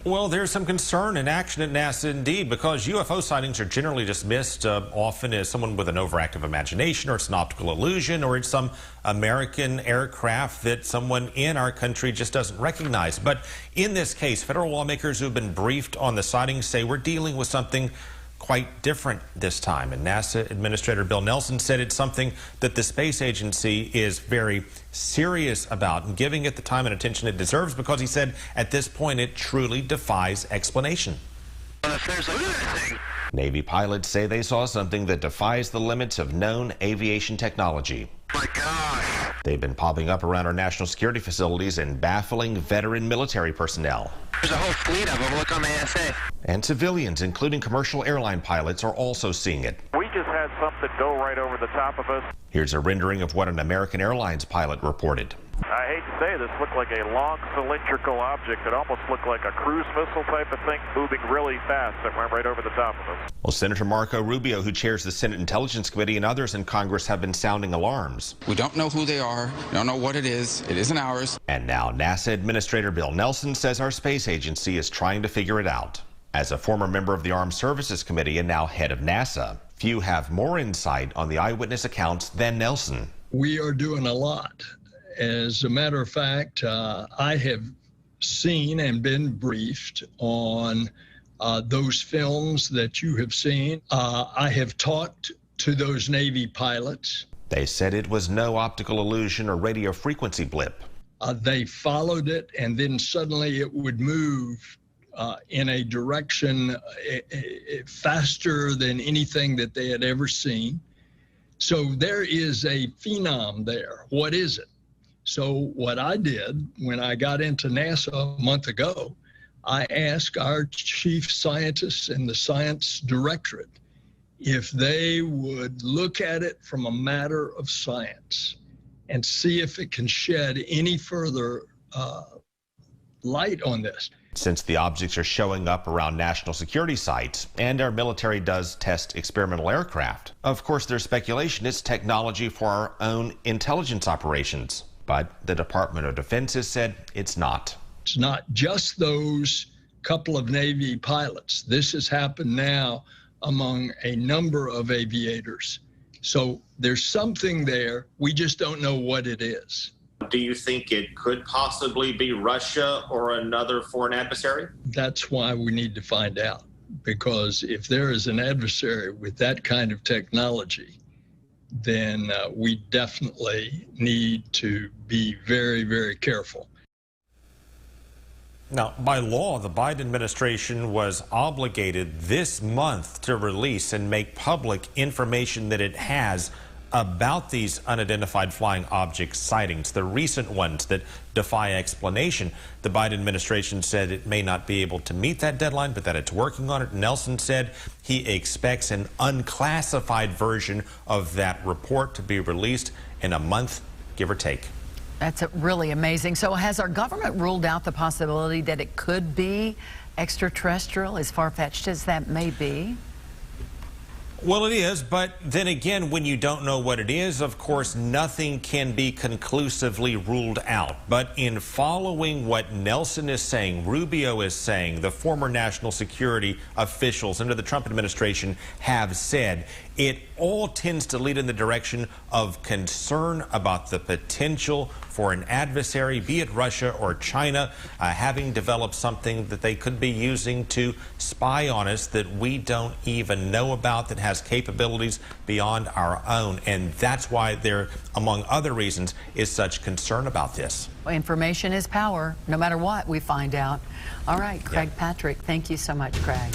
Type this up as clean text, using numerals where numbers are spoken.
Well, there's some concern and action at NASA indeed, because UFO sightings are generally dismissed often as someone with an overactive imagination, or it's an optical illusion, or it's some American aircraft that someone in our country just doesn't recognize. But in this case, federal lawmakers who have been briefed on the sightings say we're dealing with something quite different this time. And NASA Administrator Bill Nelson said it's something that the space agency is very serious about and giving it the time and attention it deserves, because he said at this point it truly defies explanation. Navy pilots say they saw something that defies the limits of known aviation technology. My gosh. They've been popping up around our national security facilities and baffling veteran military personnel. There's a whole fleet of them. Look on the ASA. And civilians, including commercial airline pilots, are also seeing it. We just had something go right over the top of us. Here's a rendering of what an American Airlines pilot reported. I hate to say this, looked like a long cylindrical object. It almost looked like a cruise missile type of thing moving really fast that went right over the top of us. Well, Senator Marco Rubio, who chairs the Senate Intelligence Committee, and others in Congress have been sounding alarms. We don't know who they are. We don't know what it is. It isn't ours. And now NASA Administrator Bill Nelson says our space agency is trying to figure it out. As a former member of the Armed Services Committee and now head of NASA, few have more insight on the eyewitness accounts than Nelson. We are doing a lot. As a matter of fact, I have seen and been briefed on those films that you have seen. I have talked to those Navy pilots. They said it was no optical illusion or radio frequency blip. They followed it, and then suddenly it would move in a direction faster than anything that they had ever seen. So there is a phenom there. What is it? So what I did when I got into NASA a month ago, I asked our chief scientists and the science directorate if they would look at it from a matter of science and see if it can shed any further light on this. Since the objects are showing up around national security sites and our military does test experimental aircraft, of course there's speculation it's technology for our own intelligence operations. But the Department of Defense has said it's not. It's not just those couple of Navy pilots. This has happened now among a number of aviators. So there's something there. We just don't know what it is. Do you think it could possibly be Russia or another foreign adversary? That's why we need to find out. Because if there is an adversary with that kind of technology, then we definitely need to be very, very careful. Now, by law, the Biden administration was obligated this month to release and make public information that it has about these unidentified flying object sightings, the recent ones that defy explanation. The Biden administration said it may not be able to meet that deadline, but that it's working on it. Nelson said he expects an unclassified version of that report to be released in a month, give or take. That's really amazing. So has our government ruled out the possibility that it could be extraterrestrial, as far-fetched as that may be? Well, it is, but then again, when you don't know what it is, of course, nothing can be conclusively ruled out. But in following what Nelson is saying, Rubio is saying, the former national security officials under the Trump administration have said, it all tends to lead in the direction of concern about the potential for an adversary, be it Russia or China, having developed something that they could be using to spy on us that we don't even know about, that has capabilities beyond our own. And that's why there, among other reasons, is such concern about this. Well, information is power, no matter what we find out. All right, Craig Patrick, thank you so much, Craig.